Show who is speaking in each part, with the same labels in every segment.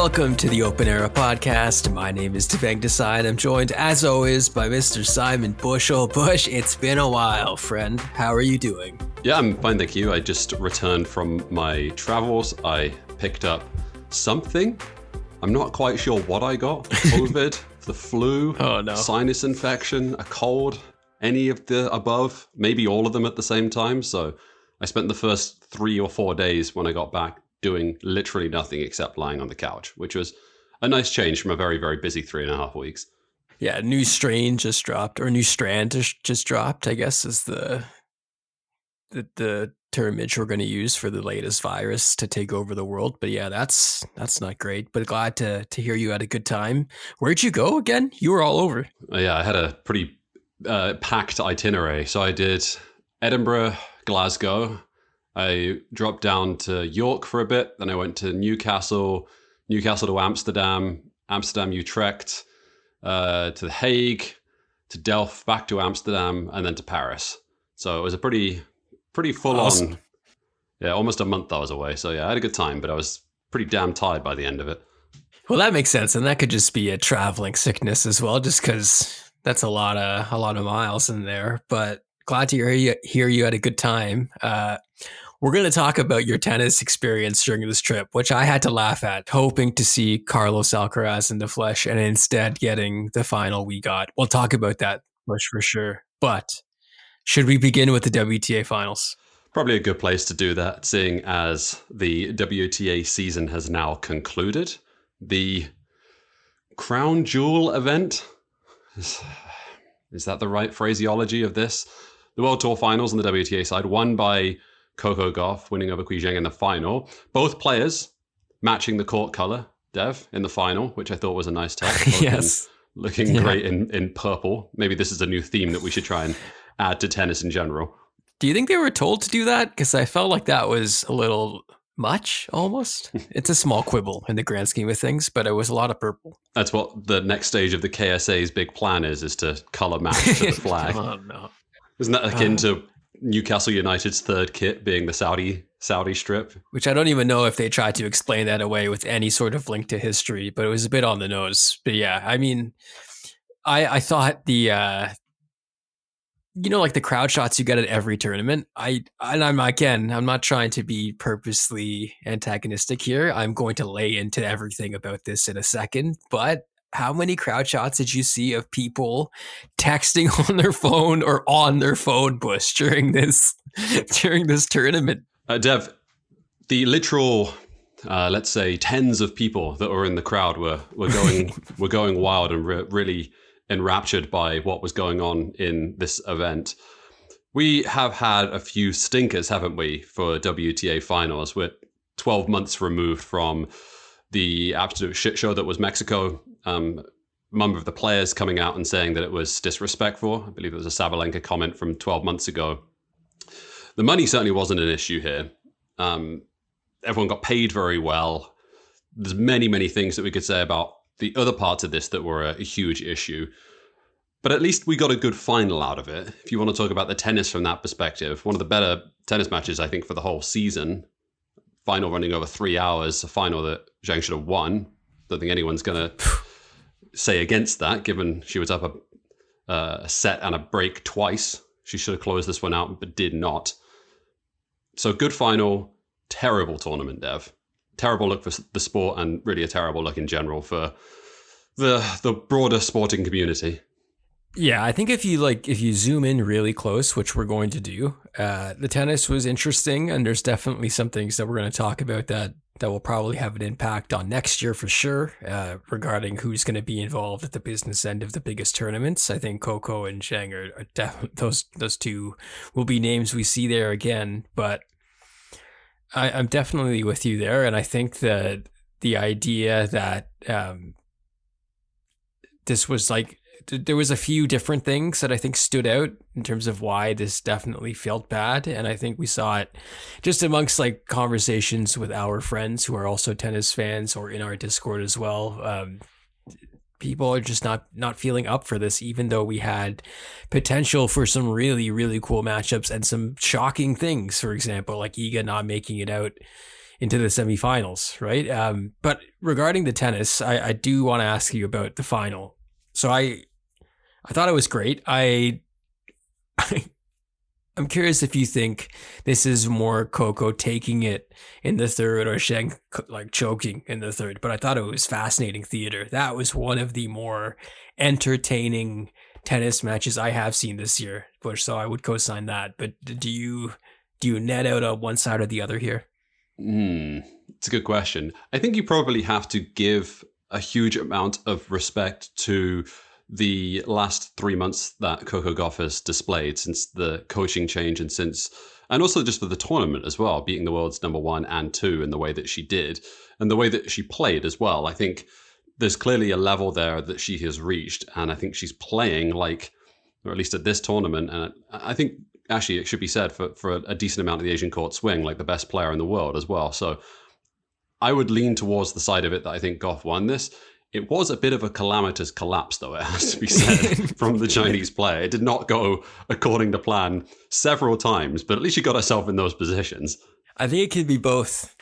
Speaker 1: Welcome to the Open Era Podcast. My name is Devang and Simon. I'm joined, as always, by Mr. Simon Bushell. Bush, it's been a while, friend. How are you doing?
Speaker 2: Yeah, I'm fine, thank you. I just returned from my travels. I picked up something. I'm not quite sure what I got. COVID, the flu, sinus infection, a cold, any of the above, maybe all of them at the same time. So I spent the first 3 or 4 days when I got back doing literally nothing except lying on the couch, which was a nice change from a very, very busy 3.5 weeks.
Speaker 1: Yeah, a new strain just dropped, or a new strand just dropped, I guess, is the termage we're going to use for the latest virus to take over the world. But yeah, that's not great. But glad to hear you had a good time. Where'd you go again? You were all over.
Speaker 2: Yeah, I had a pretty packed itinerary. So I did Edinburgh, Glasgow. I dropped down to York for a bit. Then I went to Newcastle to Amsterdam, Utrecht, to The Hague, to Delft, back to Amsterdam, and then to Paris. So it was a pretty full on, almost a month I was away. So yeah, I had a good time, but I was pretty damn tired by the end of it.
Speaker 1: Well, that makes sense. And that could just be a traveling sickness as well, just because that's a lot of miles in there. But glad to hear you had a good time. We're going to talk about your tennis experience during this trip, which I had to laugh at, hoping to see Carlos Alcaraz in the flesh and instead getting the final we got. We'll talk about that much for sure. But should we begin with the WTA Finals?
Speaker 2: Probably a good place to do that, seeing as the WTA season has now concluded. The crown jewel event, is that the right phraseology of this? The World Tour Finals on the WTA side, won by Coco Gauff, winning over Qi Zheng in the final. Both players matching the court color, Dev, in the final, which I thought was a nice touch.
Speaker 1: Yes.
Speaker 2: Looking great in purple. Maybe this is a new theme that we should try and add to tennis in general.
Speaker 1: Do you think they were told to do that? Because I felt like that was a little much, almost. It's a small quibble in the grand scheme of things, but it was a lot of purple.
Speaker 2: That's what the next stage of the KSA's big plan is to color match to the flag.
Speaker 1: Oh, no.
Speaker 2: Isn't that akin to Newcastle United's third kit being the Saudi strip?
Speaker 1: Which I don't even know if they tried to explain that away with any sort of link to history, but it was a bit on the nose. But yeah, I mean, I thought the like the crowd shots you get at every tournament. I'm not trying to be purposely antagonistic here. I'm going to lay into everything about this in a second, but how many crowd shots did you see of people texting on their phone or on their phone, Bush, during this tournament?
Speaker 2: Dev, the literal, let's say, tens of people that were in the crowd were going wild and really enraptured by what was going on in this event. We have had a few stinkers, haven't we, for WTA Finals? We're 12 months removed from the absolute shit show that was Mexico. A number of the players coming out and saying that it was disrespectful. I believe it was a Sabalenka comment from 12 months ago. The money certainly wasn't an issue here. Everyone got paid very well. There's many, many things that we could say about the other parts of this that were a huge issue. But at least we got a good final out of it. If you want to talk about the tennis from that perspective, one of the better tennis matches, I think, for the whole season. Final running over 3 hours, a final that Zheng should have won. Don't think anyone's going to say against that, given she was up a set and a break twice. She should have closed this one out, but did not. So good final, terrible tournament, Dev. Terrible look for the sport and really a terrible look in general for the broader sporting community.
Speaker 1: Yeah, I think if you zoom in really close, which we're going to do, the tennis was interesting, and there's definitely some things that we're going to talk about that will probably have an impact on next year for sure, regarding who's going to be involved at the business end of the biggest tournaments. I think Coco and Zheng are definitely those two will be names we see there again, but I'm definitely with you there, and I think that the idea that this was like, there was a few different things that I think stood out in terms of why this definitely felt bad. And I think we saw it just amongst like conversations with our friends who are also tennis fans or in our Discord as well. People are just not feeling up for this, even though we had potential for some really, really cool matchups and some shocking things. For example, like Iga not making it out into the semifinals, right? But regarding the tennis, I do want to ask you about the final. So I thought it was great. I'm curious if you think this is more Coco taking it in the third or Sheng like choking in the third, but I thought it was fascinating theater. That was one of the more entertaining tennis matches I have seen this year, Bush. So I would co-sign that. But do you net out on one side or the other here?
Speaker 2: It's a good question. I think you probably have to give a huge amount of respect to the last 3 months that Coco Gauff has displayed since the coaching change and also just for the tournament as well, beating the world's number 1 and 2 in the way that she did and the way that she played as well. I think there's clearly a level there that she has reached, and I think she's playing like, or at least at this tournament, and I think actually it should be said for a decent amount of the Asian court swing, like the best player in the world as well. So I would lean towards the side of it that I think Goff won this. It was a bit of a calamitous collapse, though, it has to be said, from the Chinese player. It did not go according to plan several times, but at least she got herself in those positions.
Speaker 1: I think it can be both.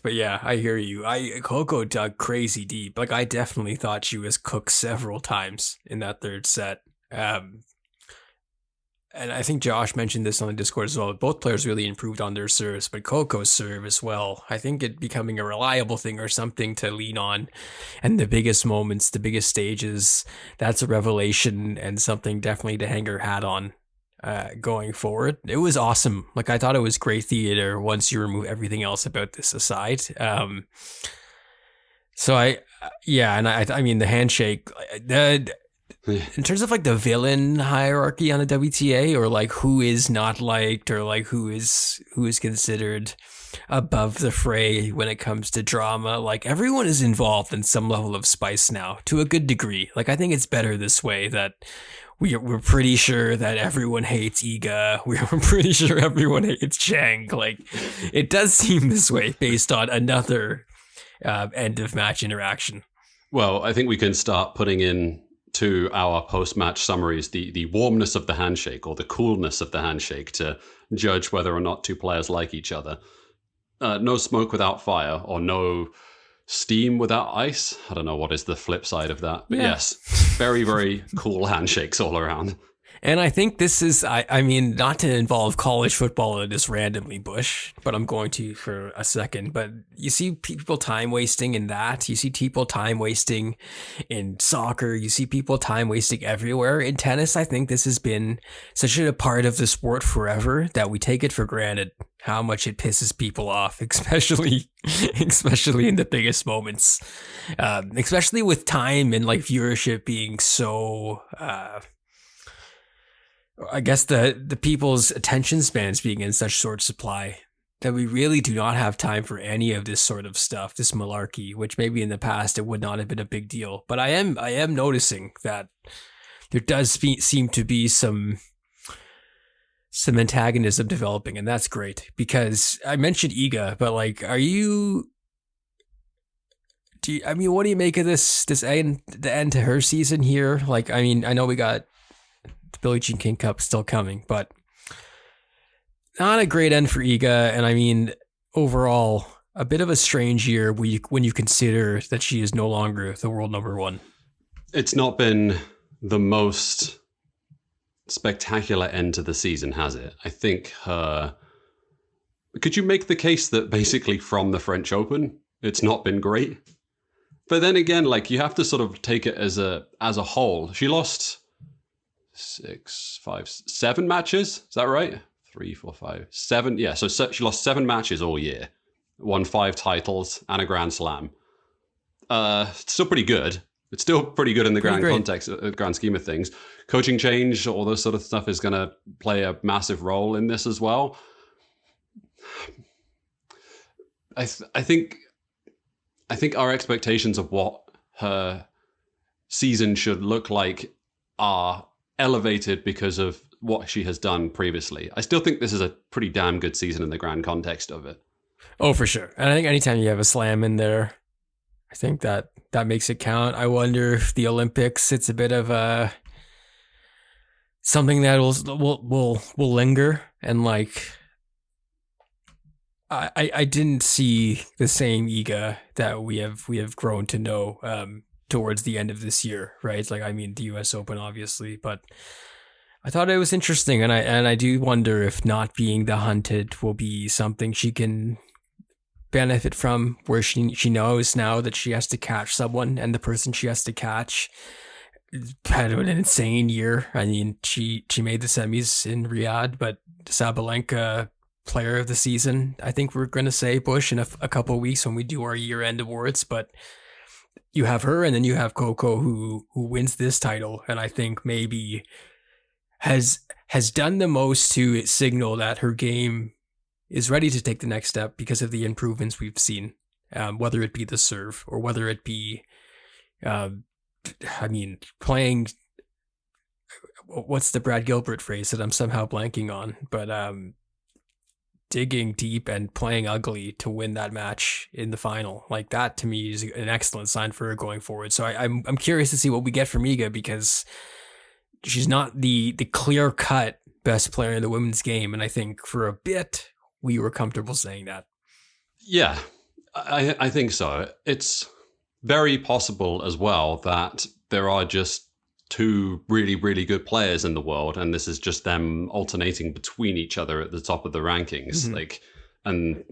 Speaker 1: But yeah, I hear you. Coco dug crazy deep. Like I definitely thought she was cooked several times in that third set. And I think Josh mentioned this on the Discord as well. Both players really improved on their serves, but Coco's serve as well. I think it becoming a reliable thing or something to lean on. And the biggest moments, the biggest stages, that's a revelation and something definitely to hang her hat on going forward. It was awesome. Like I thought it was great theater once you remove everything else about this aside. So I mean the handshake, in terms of like the villain hierarchy on the WTA, or like who is not liked, or like who is considered above the fray when it comes to drama, like everyone is involved in some level of spice now to a good degree. Like I think it's better this way, that we're pretty sure that everyone hates Iga. We're pretty sure everyone hates Chang. Like it does seem this way based on another end of match interaction.
Speaker 2: Well, I think we can start putting in to our post-match summaries the warmness of the handshake or the coolness of the handshake to judge whether or not two players like each other. No smoke without fire, or no steam without ice. I don't know what is the flip side of that, but yes, very, very cool handshakes all around.
Speaker 1: And I think this is, I mean, not to involve college football in this randomly, Bush, but I'm going to for a second. But you see people time wasting in that. You see people time wasting in soccer. You see people time wasting everywhere. In tennis, I think this has been such a part of the sport forever that we take it for granted how much it pisses people off, especially in the biggest moments, especially with time and like viewership being so. I guess the people's attention spans being in such short supply that we really do not have time for any of this sort of stuff, this malarkey, which maybe in the past it would not have been a big deal. But I am noticing that there does seem to be some antagonism developing, and that's great, because I mentioned Iga, but like, what do you make of this end, the end to her season here? Like, I mean, I know we got the Billie Jean King Cup still coming, but not a great end for Iga. And I mean, overall, a bit of a strange year when you consider that she is no longer the world number one.
Speaker 2: It's not been the most spectacular end to the season, has it? I think could you make the case that basically from the French Open, it's not been great? But then again, like, you have to sort of take it as a whole. She lost 7 matches. Is that right? 3, 4, 5, 7. Yeah, so she lost 7 matches all year, won 5 titles and a Grand Slam. Still pretty good. It's still pretty good in the grand scheme of things. Coaching change, all this sort of stuff is going to play a massive role in this as well. I think our expectations of what her season should look like are elevated because of what she has done previously. I still think this is a pretty damn good season in the grand context of it.
Speaker 1: Oh, for sure. And I think anytime you have a slam in there, I think that makes it count. I wonder if the Olympics, it's a bit of something that will linger, and like, I didn't see the same Iga that we have grown to know towards the end of this year, right? Like, I mean, the U.S. Open, obviously, but I thought it was interesting, and I do wonder if not being the hunted will be something she can benefit from, where she knows now that she has to catch someone, and the person she has to catch had an insane year. I mean, she made the semis in Riyadh, but Sabalenka player of the season, I think we're going to say, Bush, in a couple of weeks when we do our year end awards. But you have her, and then you have Coco, who wins this title, and I think maybe has done the most to signal that her game is ready to take the next step because of the improvements we've seen, whether it be the serve or whether it be, I mean, playing. What's the Brad Gilbert phrase that I'm somehow blanking on? But digging deep and playing ugly to win that match in the final, like that to me is an excellent sign for her going forward. So I'm curious to see what we get from Iga, because she's not the clear cut best player in the women's game, and I think for a bit we were comfortable saying that.
Speaker 2: Yeah, I think so. It's very possible as well that there are just two really, really good players in the world, and this is just them alternating between each other at the top of the rankings. And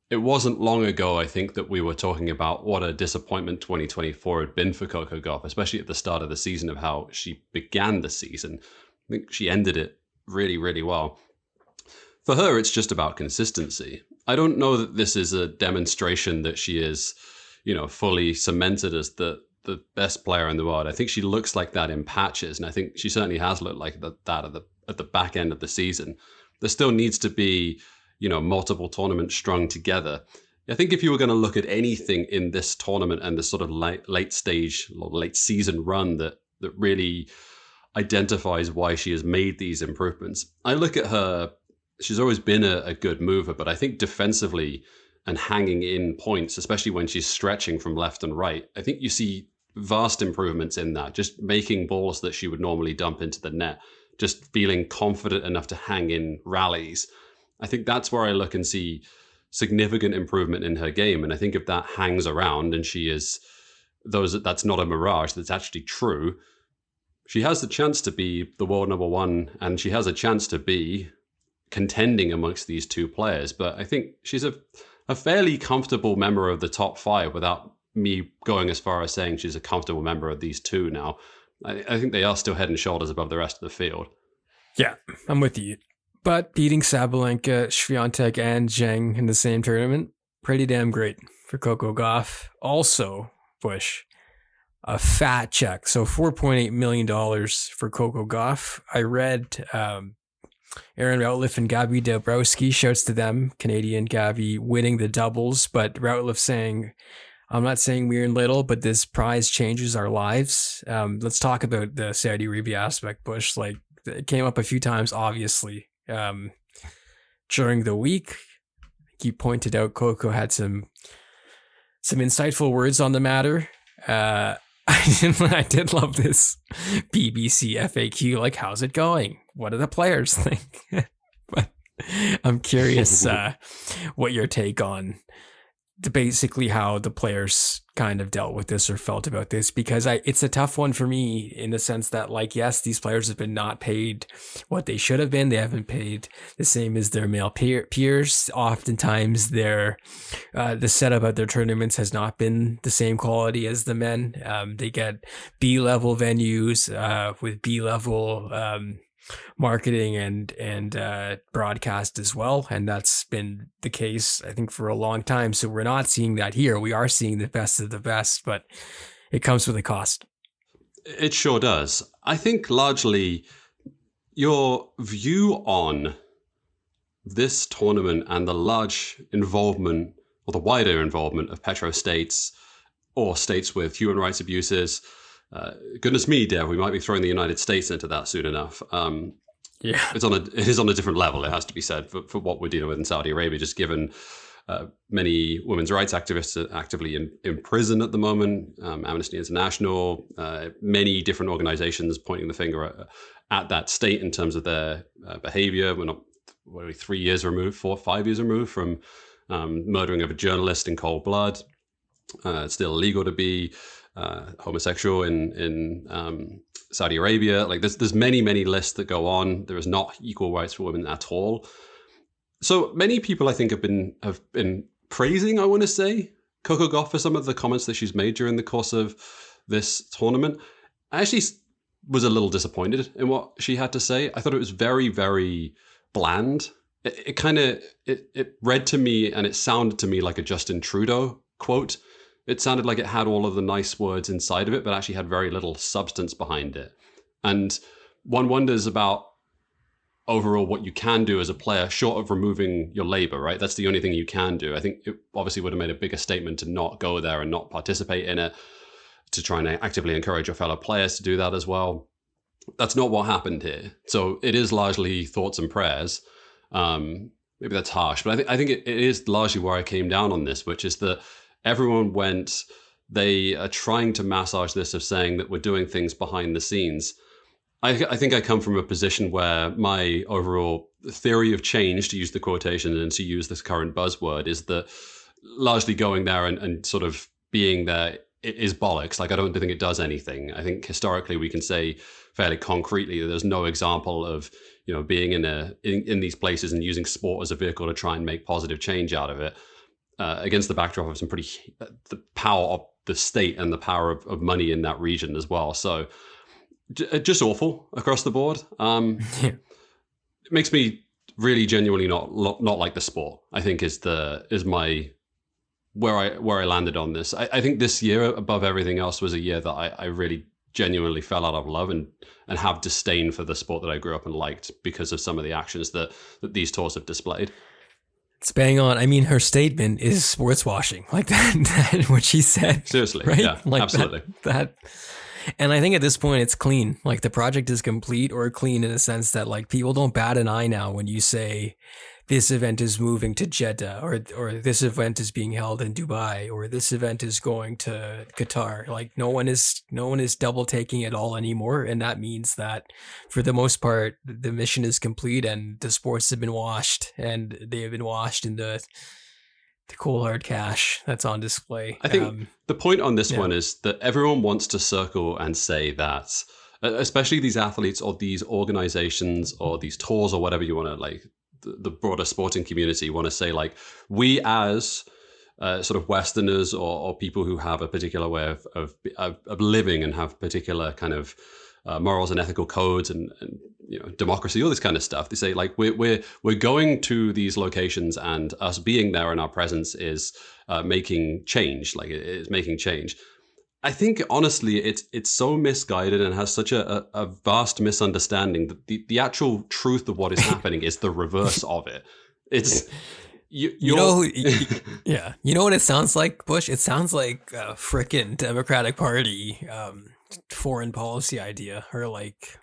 Speaker 2: it wasn't long ago, I think, that we were talking about what a disappointment 2024 had been for Coco Gauff, especially at the start of the season, of how she began the season. I think she ended it really, really well. For her, it's just about consistency. I don't know that this is a demonstration that she is, fully cemented as the best player in the world. I think she looks like that in patches, and I think she certainly has looked like that at the back end of the season. There still needs to be, multiple tournaments strung together. I think if you were going to look at anything in this tournament and this sort of late season run that really identifies why she has made these improvements, I look at her. She's always been a good mover, but I think defensively and hanging in points, especially when she's stretching from left and right, I think you see vast improvements in that, just making balls that she would normally dump into the net, just feeling confident enough to hang in rallies. I think that's where I look and see significant improvement in her game. And I think if that hangs around and that's not a mirage, that's actually true, she has the chance to be the world number one, and she has a chance to be contending amongst these two players. But I think she's a fairly comfortable member of the top five, without me going as far as saying she's a comfortable member of these two now. I think they are still head and shoulders above the rest of the field.
Speaker 1: Yeah, I'm with you. But beating Sabalenka, Swiatek, and Zheng in the same tournament, pretty damn great for Coco Gauff. Also, Bush, a fat check. So $4.8 million for Coco Gauff. I read Aaron Routliffe and Gabi Dabrowski, shouts to them, Canadian Gabi winning the doubles, but Routliffe saying, I'm not saying we earn little, but this prize changes our lives. Let's talk about the Saudi Arabia aspect, Bush. Like, it came up a few times, obviously, during the week. You pointed out Coco had some insightful words on the matter. I did love this BBC FAQ, like, how's it going? What do the players think? But I'm curious what your take on basically how the players kind of dealt with this or felt about this, because it's a tough one for me in the sense that, like, yes, these players have been not paid what they should have been. They haven't paid the same as their male peers. Oftentimes the setup at their tournaments has not been the same quality as the men. They get B-level venues with B-level marketing and broadcast as well, and that's been the case, I think, for a long time. So we're not seeing that here. We are seeing the best of the best, but it comes with a cost.
Speaker 2: It sure does. I think largely your view on this tournament and the large involvement, or the wider involvement, of petro-states or states with human rights abuses. Goodness me, Dev, we might be throwing the United States into that soon enough.
Speaker 1: Yeah,
Speaker 2: it is on a different level, it has to be said, for what we're dealing with in Saudi Arabia, just given many women's rights activists are actively in prison at the moment. Amnesty International, many different organizations pointing the finger at that state in terms of their behavior. We're not what are we, 3 years removed, 5 years removed from murdering of a journalist in cold blood. It's still illegal to be homosexual in Saudi Arabia. Like there's many lists that go on. There is not equal rights for women at all. So many people, I think, have been praising, I want to say, Coco Gauff for some of the comments that she's made during the course of this tournament. I actually was a little disappointed in what she had to say. I thought it was very, very bland. It read to me and it sounded to me like a Justin Trudeau quote. It sounded like it had all of the nice words inside of it, but actually had very little substance behind it. And one wonders about overall what you can do as a player, short of removing your labor, right? That's the only thing you can do. I think it obviously would have made a bigger statement to not go there and not participate in it, to try and actively encourage your fellow players to do that as well. That's not what happened here. So it is largely thoughts and prayers. Maybe that's harsh, but I think it is largely where I came down on this, which is that everyone they are trying to massage this of saying that we're doing things behind the scenes. I think I come from a position where my overall theory of change, to use the quotation and to use this current buzzword, is that largely going there and sort of being there is bollocks. Like, I don't think it does anything. I think historically we can say fairly concretely that there's no example of, being in these places and using sport as a vehicle to try and make positive change out of it, against the backdrop of the power of the state and the power of money in that region as well. So just awful across the board. It makes me really genuinely not like the sport, I think is my where I landed on this. I think this year, above everything else, was a year that I really genuinely fell out of love and have disdain for the sport that I grew up and liked because of some of the actions that these tours have displayed.
Speaker 1: It's bang on. I mean, her statement is sports washing, like that what she said.
Speaker 2: Seriously,
Speaker 1: right?
Speaker 2: Yeah,
Speaker 1: like
Speaker 2: absolutely.
Speaker 1: That. And I think at this point it's clean. Like, the project is complete, or clean in a sense that, like, people don't bat an eye now when you say this event is moving to Jeddah, or this event is being held in Dubai, or this event is going to Qatar. Like, no one is double taking it all anymore. And that means that for the most part, the mission is complete and the sports have been washed, and they have been washed in the cool hard cash that's on display.
Speaker 2: I think the point on this one is that everyone wants to circle and say that, especially these athletes or these organizations or these tours or whatever you want to, like, the broader sporting community want to say, like, we as sort of Westerners or people who have a particular way of living and have particular kind of morals and ethical codes and democracy, all this kind of stuff. They say, like, we're going to these locations, and us being there and our presence is making change. Like, it is making change. I think honestly, it's so misguided and has such a vast misunderstanding that the actual truth of what is happening is the reverse of it. It's you know what it sounds like, Bush? It sounds like a frickin' Democratic Party foreign policy idea, or like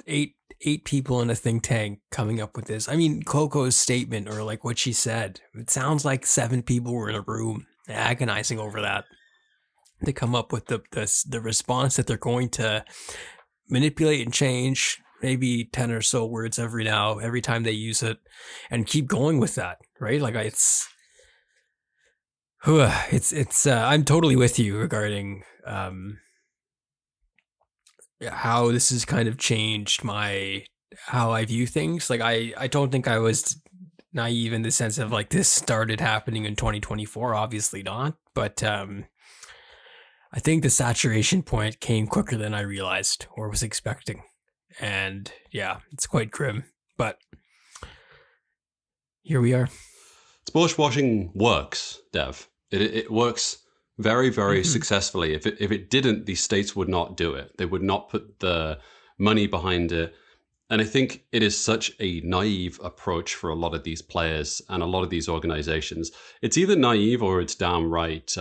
Speaker 2: eight people in a think tank coming up with this. I mean, Coco's statement, or like what she said, it sounds like 7 people were in a room agonizing over that to come up with the response that they're going to manipulate and change maybe 10 or so words every time they use it, and keep going with that, right? Like, it's I'm totally with you regarding how this has kind of changed how I view things. Like, I don't think I was naive in the sense of, like, this started happening in 2024, obviously not, but I think the saturation point came quicker than I realized or was expecting. And yeah, it's quite grim, but here we are. Sports washing works, Dev. It works very, very successfully. If it didn't, these states would not do it. They would not put the money behind it. And I think it is such a naive approach for a lot of these players and a lot of these organizations. It's either naive or it's downright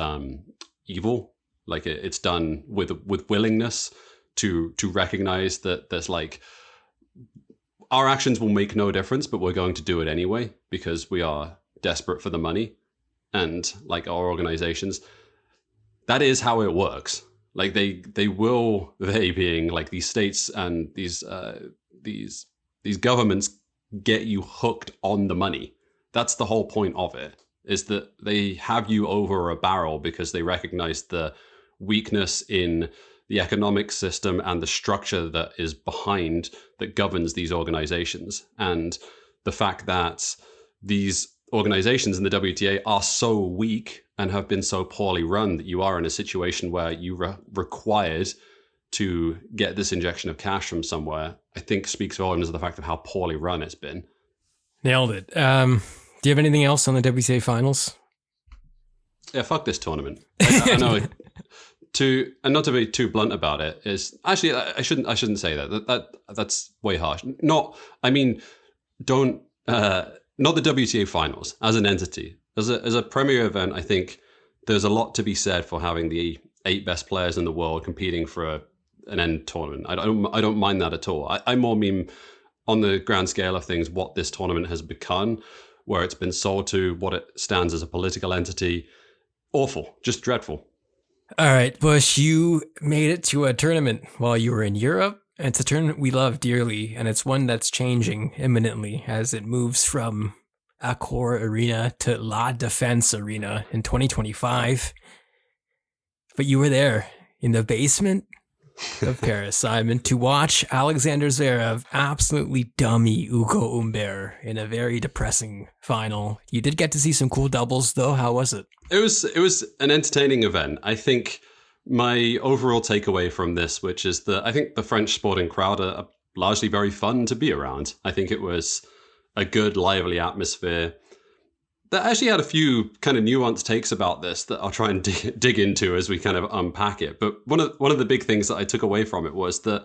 Speaker 2: evil. Like, it's done with willingness to recognize that there's, like, our actions will make no difference, but we're going to do it anyway because we are desperate for the money. And, like, our organizations, that is how it works. Like, they being, like, these states and these governments get you hooked on the money. That's the whole point of it, is that they have you over a barrel because they recognize the weakness in the economic system and the structure that is behind, that governs these organizations. And the fact that these organizations in the WTA are so weak and have been so poorly run that you are in a situation where you required to get this injection of cash from somewhere, I think speaks volumes of the fact of how poorly run it's been.
Speaker 1: Nailed it. Do you have anything else on the WTA Finals?
Speaker 2: Yeah, fuck this tournament. I know. And not to be too blunt about it, is actually I shouldn't say that. That's way harsh. Not the WTA Finals as an entity, as a premier event. I think there's a lot to be said for having the 8 best players in the world competing for an end tournament. I don't mind that at all. I more mean on the grand scale of things what this tournament has become, where it's been sold to, what it stands as a political entity. Awful, just dreadful.
Speaker 1: All right, Bush, you made it to a tournament while you were in Europe. It's a tournament we love dearly, and it's one that's changing imminently as it moves from Accor Arena to La Défense Arena in 2025. But you were there in the basement of Paris, Simon, to watch Alexander Zverev absolutely dummy Ugo Humbert in a very depressing final. You did get to see some cool doubles, though. How was it?
Speaker 2: It was an entertaining event. I think my overall takeaway from this, which is that I think the French sporting crowd are largely very fun to be around. I think it was a good, lively atmosphere. That actually had a few kind of nuanced takes about this that I'll try and dig into as we kind of unpack it. But one of the big things that I took away from it was that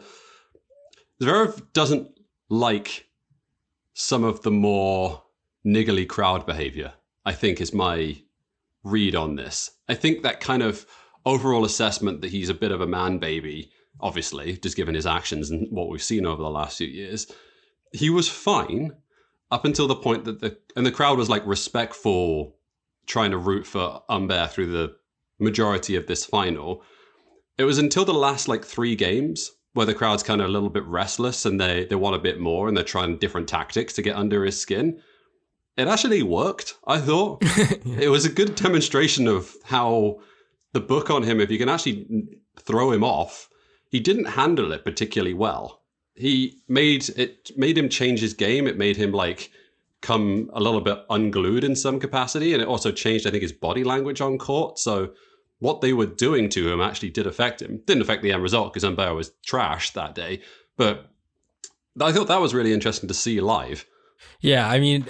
Speaker 2: Zverev doesn't like some of the more niggly crowd behavior, I think, is my read on this. I think that kind of overall assessment that he's a bit of a man baby, obviously, just given his actions and what we've seen over the last few years, he was fine up until the point that the crowd was like respectful, trying to root for Humbert through the majority of this final. It was until the last like 3 games where the crowd's kind of a little bit restless and they want a bit more and they're trying different tactics to get under his skin. It actually worked, I thought. It was a good demonstration of how the book on him, if you can actually throw him off, he didn't handle it particularly well. He made him change his game. It made him like come a little bit unglued in some capacity. And it also changed, I think, his body language on court. So what they were doing to him actually did affect him. Didn't affect the end result because Humbert was trash that day. But I thought that was really interesting to see live.
Speaker 1: Yeah, I mean,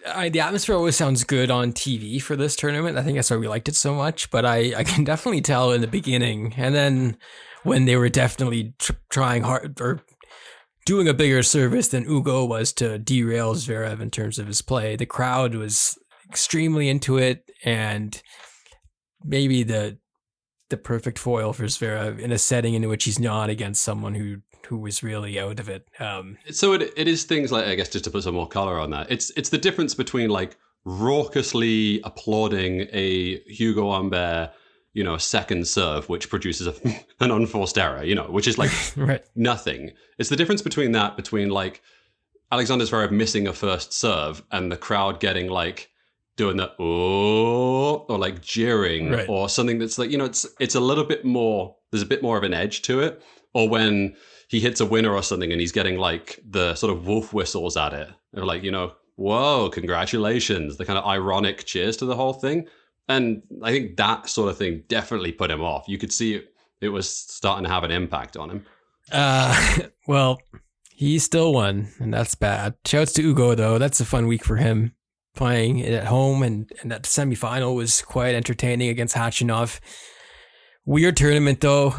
Speaker 1: the atmosphere always sounds good on TV for this tournament. I think that's why we liked it so much. But I can definitely tell in the beginning, and then when they were definitely trying hard or doing a bigger service than Ugo was to derail Zverev in terms of his play, the crowd was extremely into it, and maybe the perfect foil for Zverev in a setting in which he's not against someone who was really out of it.
Speaker 2: So it is things like, I guess, just to put some more color on that, it's the difference between like raucously applauding a Hugo Humbert, second serve, which produces an unforced error, which is like
Speaker 1: right.
Speaker 2: Nothing. It's the difference between like Alexander Zverev missing a first serve and the crowd getting like doing the oh, or like jeering, right, or something that's like, it's a little bit more, there's a bit more of an edge to it. Or when he hits a winner or something and he's getting like the sort of wolf whistles at it. They're like, whoa, congratulations. The kind of ironic cheers to the whole thing. And I think that sort of thing definitely put him off. You could see it was starting to have an impact on him.
Speaker 1: Well, he still won, and that's bad. Shouts to Ugo, though. That's a fun week for him, playing it at home, and that semifinal was quite entertaining against Khachanov. Weird tournament, though.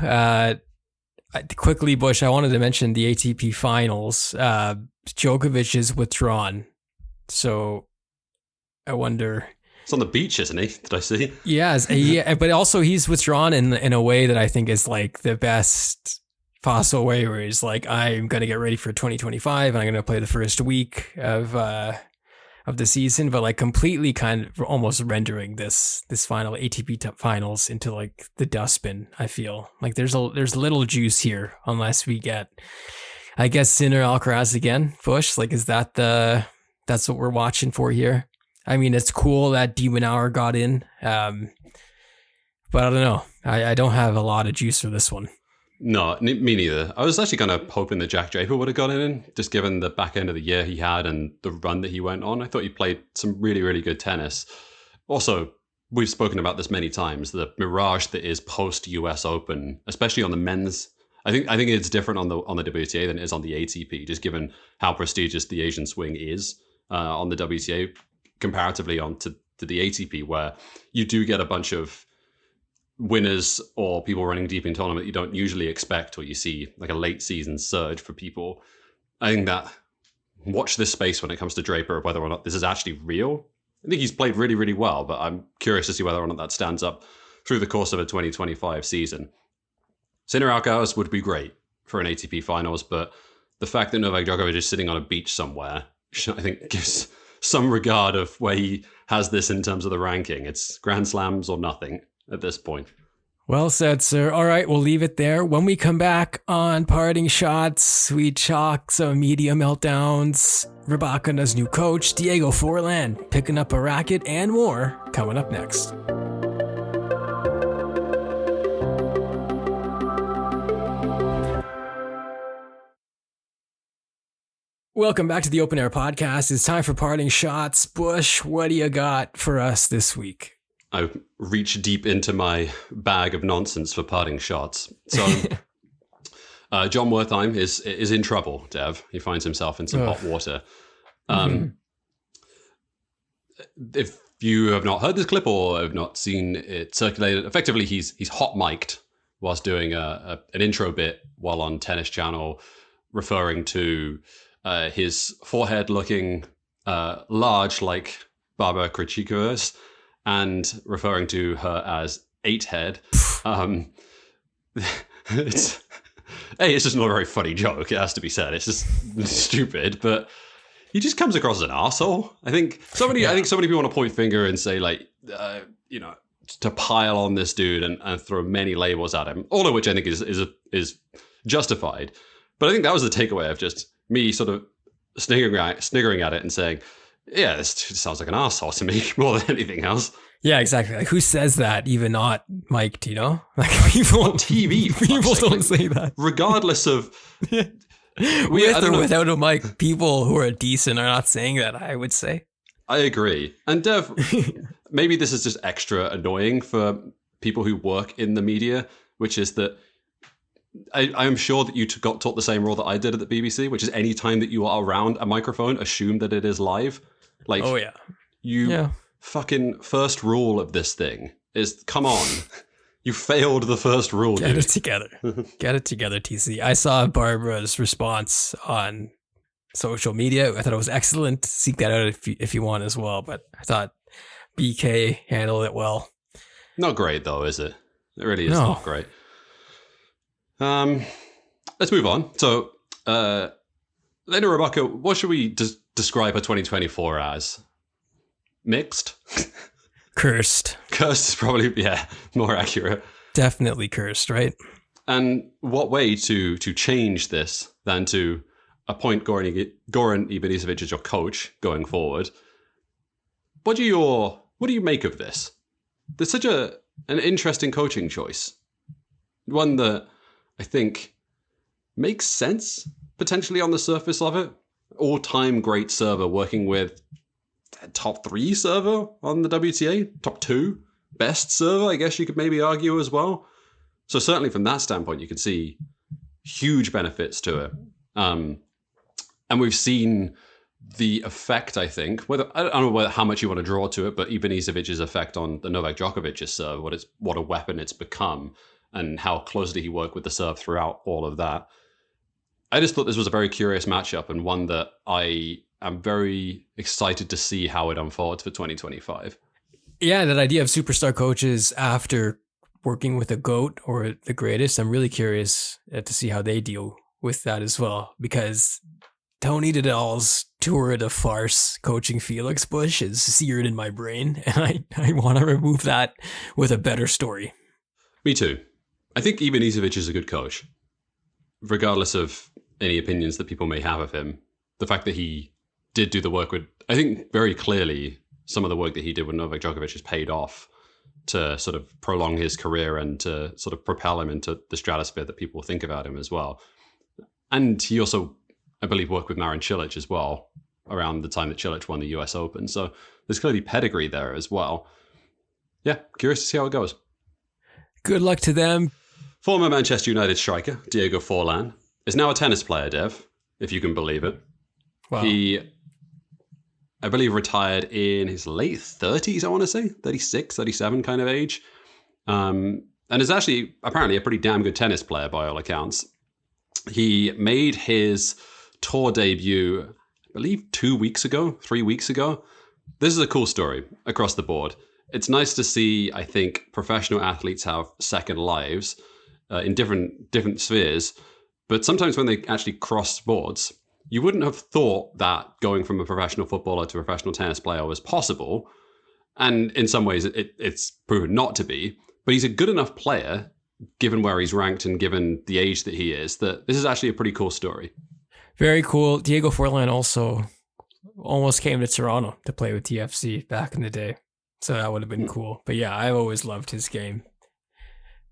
Speaker 1: Quickly, Bush, I wanted to mention the ATP Finals. Djokovic is withdrawn, so I wonder...
Speaker 2: It's on the beach, isn't he? Did I see?
Speaker 1: Yes, yeah, but also he's withdrawn in a way that I think is like the best possible way, where he's like, I'm going to get ready for 2025 and I'm going to play the first week of the season, but like completely kind of almost rendering this final ATP Finals into like the dustbin. I feel like there's little juice here unless we get I guess Sinner Alcaraz again, Bush. Like, is that's what we're watching for here? I mean, it's cool that Demon Hour got in, but I don't know. I don't have a lot of juice for this one.
Speaker 2: No, me neither. I was actually kind of hoping that Jack Draper would have got in, just given the back end of the year he had and the run that he went on. I thought he played some really, really good tennis. Also, we've spoken about this many times, the mirage that is post-US Open, especially on the men's. I think it's different on the WTA than it is on the ATP, just given how prestigious the Asian swing is on the WTA comparatively to the ATP, where you do get a bunch of winners or people running deep in tournament you don't usually expect, or you see like a late season surge for people. I think that watch this space when it comes to Draper, whether or not this is actually real. I think he's played really, really well, but I'm curious to see whether or not that stands up through the course of a 2025 season. Sinner Alcaraz would be great for an ATP Finals, but the fact that Novak Djokovic is sitting on a beach somewhere, I think gives some regard of where he has this in terms of the ranking. It's Grand Slams or nothing at this point.
Speaker 1: Well said, sir. All right, we'll leave it there. When we come back on Parting Shots, we chalk some media meltdowns, Rybakina's new coach, Diego Forlan, picking up a racket, and more coming up next. Welcome back to the Open Air Podcast. It's time for Parting Shots. Bush, what do you got for us this week?
Speaker 2: I reach deep into my bag of nonsense for parting shots. So John Wertheim is in trouble, Dev. He finds himself in some hot water. If you have not heard this clip or have not seen it circulated, effectively he's hot mic'd whilst doing an intro bit while on Tennis Channel, referring to his forehead looking large like Barbara Krejcika's, and referring to her as 8-head. It's just not a very funny joke, it has to be said. It's just stupid, but he just comes across as an arsehole. I think so many people want to point finger and say, like, to pile on this dude and throw many labels at him, all of which I think is justified. But I think that was the takeaway of just me sort of sniggering at it and saying, yeah, this sounds like an arsehole to me more than anything else.
Speaker 1: Yeah, exactly. Like, who says that? Even not mic'd, you know? Like, people
Speaker 2: on TV.
Speaker 1: People don't say that.
Speaker 2: Regardless of
Speaker 1: with or without a mic, people who are decent are not saying that, I would say.
Speaker 2: I agree. And Dev, maybe this is just extra annoying for people who work in the media, which is that I am sure that you got taught the same rule that I did at the BBC, which is any time that you are around a microphone, assume that it is live. Like,
Speaker 1: oh yeah,
Speaker 2: fucking first rule of this thing is, come on, you failed the first rule.
Speaker 1: Get it together. Get it together, TC. I saw Barbara's response on social media. I thought it was excellent. Seek that out if you want as well. But I thought BK handled it well.
Speaker 2: Not great though, is it? It really is not great. Let's move on. So, Lena Rybakina, what should we describe her 2024 as? Mixed?
Speaker 1: Cursed.
Speaker 2: Cursed is probably, more accurate.
Speaker 1: Definitely cursed, right?
Speaker 2: And what way to change this than to appoint Goran Ivanisevic as your coach going forward? What do you make of this? There's such an interesting coaching choice. One that I think makes sense, potentially on the surface of it. All-time great server working with top 3 server on the WTA, top 2 best server, I guess you could maybe argue as well. So certainly from that standpoint, you can see huge benefits to it. And we've seen the effect, I think, I don't know how much you want to draw to it, but Ivanisevic's effect on the Novak Djokovic's serve, what a weapon it's become, and how closely he worked with the serve throughout all of that. I just thought this was a very curious matchup, and one that I am very excited to see how it unfolds for 2025.
Speaker 1: Yeah, that idea of superstar coaches after working with a GOAT or the greatest, I'm really curious to see how they deal with that as well, because Tony Nadal's tour de farce coaching Felix Bush is seared in my brain, and I want to remove that with a better story.
Speaker 2: Me too. I think Ivanisevic is a good coach, regardless of any opinions that people may have of him, the fact that he did do the work with, I think very clearly, some of the work that he did with Novak Djokovic has paid off to sort of prolong his career and to sort of propel him into the stratosphere that people think about him as well. And he also, I believe, worked with Marin Cilic as well around the time that Cilic won the US Open. So there's clearly pedigree there as well. Yeah, curious to see how it goes.
Speaker 1: Good luck to them.
Speaker 2: Former Manchester United striker Diego Forlan is now a tennis player, Dev, if you can believe it.
Speaker 1: Wow.
Speaker 2: He, I believe, retired in his late 30s, I want to say, 36, 37 kind of age. And is actually apparently a pretty damn good tennis player by all accounts. He made his tour debut, I believe, 3 weeks ago. This is a cool story across the board. It's nice to see, I think, professional athletes have second lives in different spheres. But sometimes when they actually cross sports, you wouldn't have thought that going from a professional footballer to a professional tennis player was possible. And in some ways, it's proven not to be. But he's a good enough player, given where he's ranked and given the age that he is, that this is actually a pretty cool story.
Speaker 1: Very cool. Diego Forlan also almost came to Toronto to play with TFC back in the day. So that would have been cool. But yeah, I've always loved his game.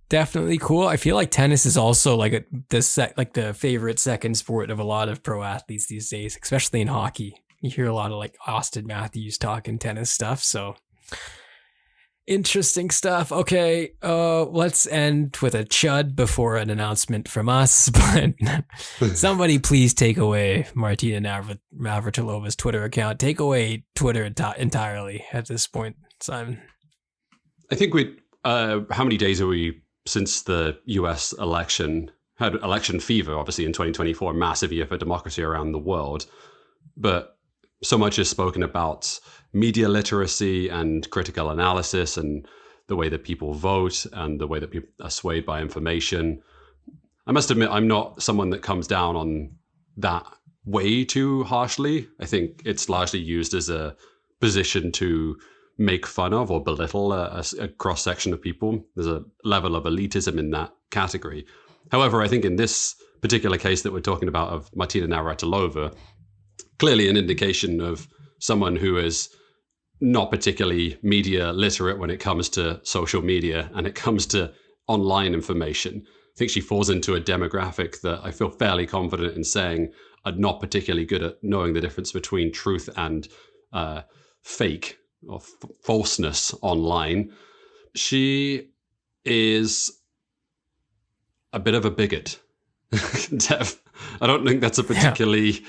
Speaker 1: Definitely cool. I feel like tennis is also like the favorite second sport of a lot of pro athletes these days, especially in hockey. You hear a lot of like Austin Matthews talking tennis stuff. So interesting stuff. Okay, let's end with a chud before an announcement from us. But somebody please take away Martina Navratilova's Twitter account. Take away Twitter entirely at this point, Simon.
Speaker 2: I think how many days are we since the US election? Had election fever, obviously, in 2024, massive year for democracy around the world. But so much is spoken about media literacy and critical analysis and the way that people vote and the way that people are swayed by information. I must admit, I'm not someone that comes down on that way too harshly. I think it's largely used as a position to make fun of or belittle a cross-section of people. There's a level of elitism in that category. However, I think in this particular case that we're talking about of Martina Navratilova, clearly an indication of someone who is not particularly media literate when it comes to social media and it comes to online information. I think she falls into a demographic that I feel fairly confident in saying are not particularly good at knowing the difference between truth and fake or falseness online. She is a bit of a bigot. Dev, I don't think that's a particularly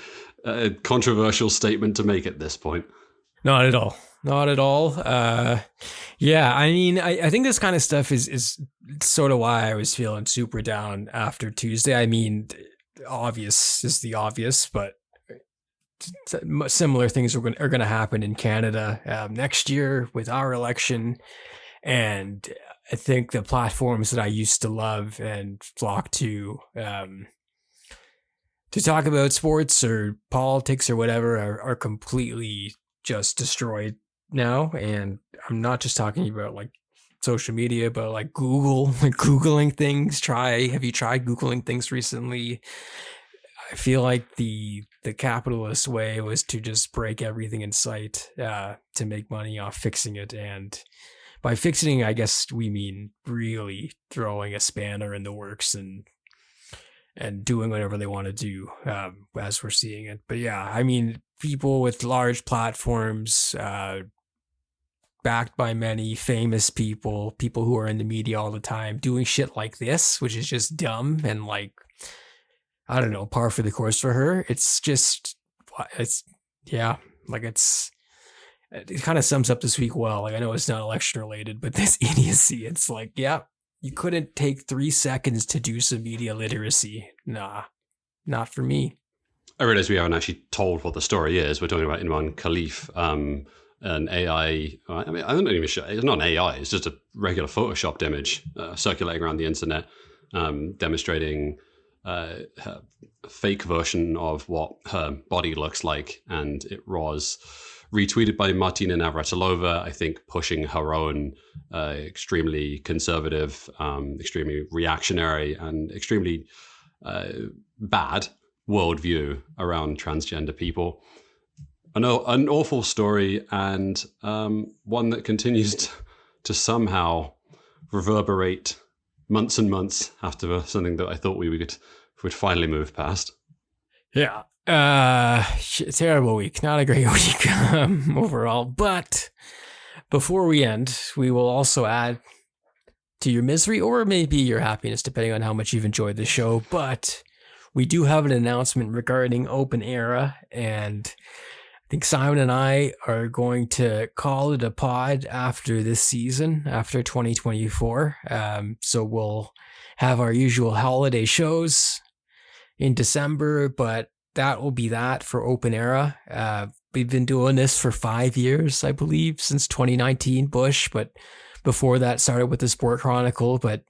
Speaker 2: controversial statement to make at this point.
Speaker 1: Not at all. Not at all. Yeah, I mean, I think this kind of stuff is sort of why I was feeling super down after Tuesday. I mean, obvious is the obvious, but similar things are going to happen in Canada next year with our election. And I think the platforms that I used to love and flock to talk about sports or politics or whatever are completely just destroyed now. And I'm not just talking about like social media, but like Google, like Googling things. Have you tried Googling things recently? I feel like the capitalist way was to just break everything in sight to make money off fixing it. And by fixing, I guess we mean really throwing a spanner in the works and doing whatever they want to do as we're seeing it. But yeah, I mean, people with large platforms, backed by many famous people who are in the media all the time, doing shit like this, which is just dumb and like, I don't know, par for the course for her. It kind of sums up this week well. Like, I know it's not election related, but this idiocy, it's like, yeah, you couldn't take 3 seconds to do some media literacy. Nah, not for me.
Speaker 2: I realize we haven't actually told what the story is. We're talking about Imran Khalif, an AI. I mean, I'm not even sure. It's not an AI. It's just a regular photoshopped image circulating around the internet, demonstrating a fake version of what her body looks like. And it was retweeted by Martina Navratilova, I think pushing her own extremely conservative, extremely reactionary, and extremely bad worldview around transgender people. I know an awful story, and one that continues to somehow reverberate months and months after something that I thought we would finally move past.
Speaker 1: Yeah. Terrible week. Not a great week overall. But before we end, we will also add to your misery or maybe your happiness, depending on how much you've enjoyed the show. But we do have an announcement regarding Open Era, and I think Simon and I are going to call it a pod after this season, after 2024. So we'll have our usual holiday shows in December, but that will be that for Open Era. We've been doing this for 5 years, I believe, since 2019 Bush, but before that started with the Sport Chronicle. But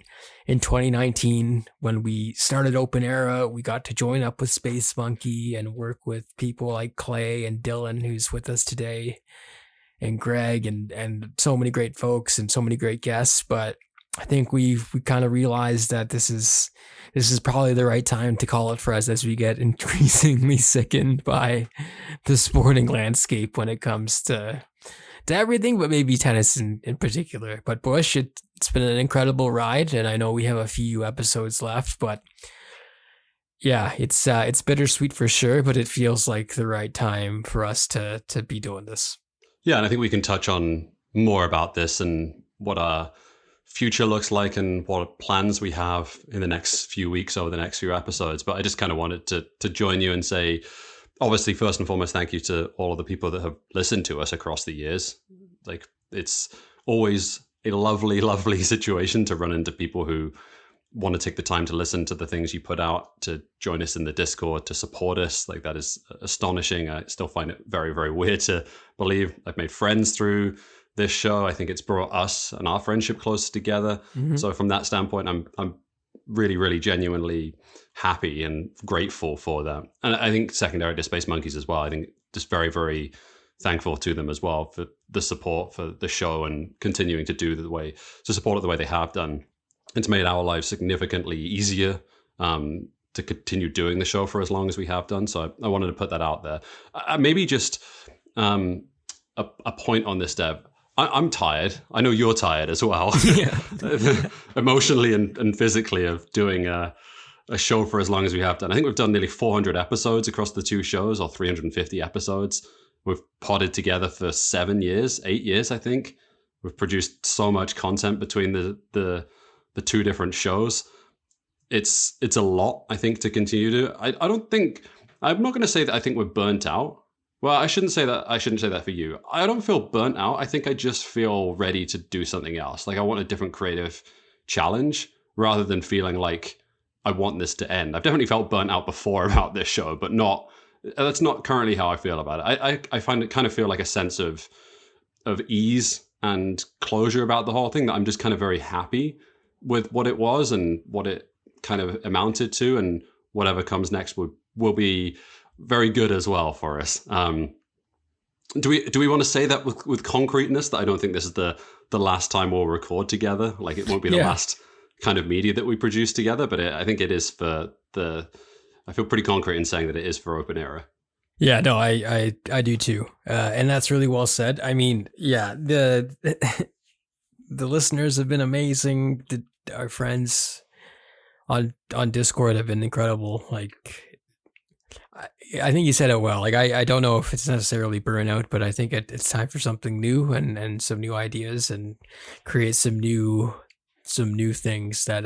Speaker 1: in 2019, when we started Open Era, we got to join up with Space Monkey and work with people like Clay and Dylan, who's with us today, and Greg, and so many great folks and so many great guests. But I think we kind of realized that this is probably the right time to call it for us, as we get increasingly sickened by the sporting landscape when it comes to everything, but maybe tennis in particular. But Bush, it's been an incredible ride, and I know we have a few episodes left, but yeah, it's bittersweet for sure, but it feels like the right time for us to be doing this.
Speaker 2: Yeah, and I think we can touch on more about this and what our future looks like and what plans we have in the next few weeks over the next few episodes. But I just kind of wanted to join you and say, obviously, first and foremost, thank you to all of the people that have listened to us across the years. Like, it's always a lovely, lovely situation to run into people who want to take the time to listen to the things you put out, to join us in the Discord, to support us. Like, that is astonishing. I still find it very, very weird to believe. I've made friends through this show. I think it's brought us and our friendship closer together. Mm-hmm. So from that standpoint, I'm really, really genuinely happy and grateful for that. And I think secondary to Space Monkeys as well. I think just very, very thankful to them as well for the support for the show and continuing to support it the way they have done. It's made our lives significantly easier to continue doing the show for as long as we have done. So I wanted to put that out there. Maybe just a point on this, Dev. I'm tired. I know you're tired as well.
Speaker 1: Yeah.
Speaker 2: Emotionally and physically, of doing a show for as long as we have done. I think we've done nearly 400 episodes across the two shows, or 350 episodes. We've podded together for 8 years, I think. We've produced so much content between the two different shows. It's a lot, I think, to continue to. I'm not going to say that I think we're burnt out. Well, I shouldn't say that for you. I don't feel burnt out. I think I just feel ready to do something else. Like, I want a different creative challenge rather than feeling like I want this to end. I've definitely felt burnt out before about this show, but that's not currently how I feel about it. I find it kind of feel like a sense of ease and closure about the whole thing, that I'm just kind of very happy with what it was and what it kind of amounted to, and whatever comes next will be very good as well for us. Do we want to say that with concreteness, that I don't think this is the last time we'll record together? Like, it won't be the last kind of media that we produce together, but I think it is I feel pretty concrete in saying that it is for Open Era.
Speaker 1: Yeah, no, I do too. And that's really well said. I mean, yeah, the listeners have been amazing. Our friends on Discord have been incredible. Like, I think you said it well. Like, I don't know if it's necessarily burnout, but I think it's time for something new and some new ideas, and create some new things that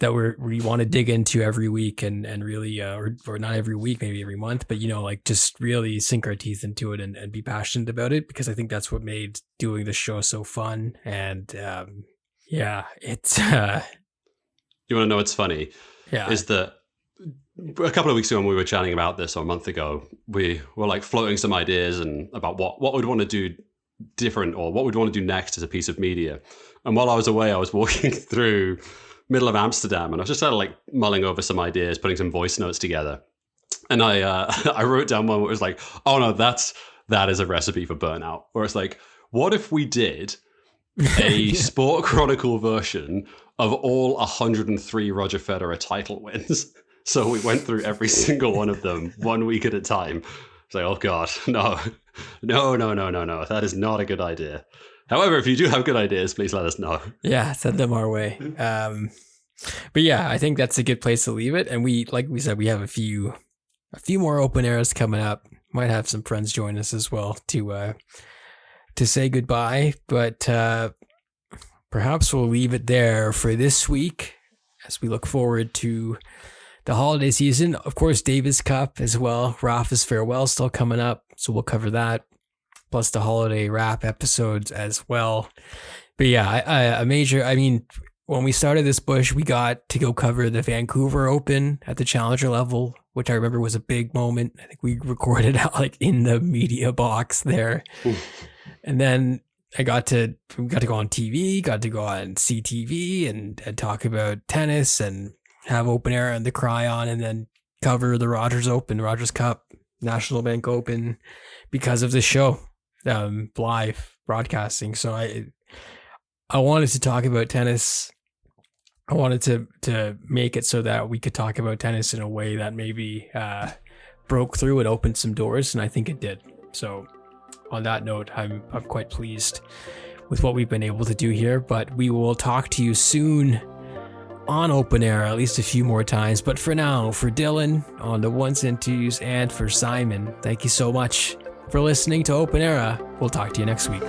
Speaker 1: we want to dig into every week and really, or not every week, maybe every month, but, like, just really sink our teeth into it and be passionate about it, because I think that's what made doing the show so fun. And yeah, it's
Speaker 2: you want to know what's funny?
Speaker 1: Yeah,
Speaker 2: is that a couple of weeks ago when we were chatting about this, or a month ago, we were like floating some ideas and about what we'd want to do different, or what we'd want to do next as a piece of media. And while I was away, I was walking through middle of Amsterdam, and I was just like mulling over some ideas, putting some voice notes together. And I wrote down one where it was like, oh no, that is a recipe for burnout. Where it's like, what if we did a Sport Chronicle version of all 103 Roger Federer title wins? So we went through every single one of them 1 week at a time. It's like, oh God, no. That is not a good idea. However, if you do have good ideas, please let us know.
Speaker 1: Yeah, send them our way. But yeah, I think that's a good place to leave it. And we, like we said, we have a few more open airs coming up. Might have some friends join us as well to say goodbye. But perhaps we'll leave it there for this week as we look forward to the holiday season. Of course, Davis Cup as well. Rafa's farewell still coming up, so we'll cover that. Plus the holiday wrap episodes as well. But yeah, when we started this push, we got to go cover the Vancouver Open at the challenger level, which I remember was a big moment. I think we recorded out like in the media box there. And then we got to go on TV, got to go on CTV and talk about tennis and have open air and the Cryon, and then cover the Rogers Cup, National Bank Open because of the show, live broadcasting. So I wanted to talk about tennis. I wanted to make it so that we could talk about tennis in a way that maybe broke through and opened some doors, and I think it did. So on that note, I'm quite pleased with what we've been able to do here, but we will talk to you soon on open air, at least a few more times. But for now, for Dylan on the ones and twos, and for Simon, thank you so much for listening to Open Era. We'll talk to you next week.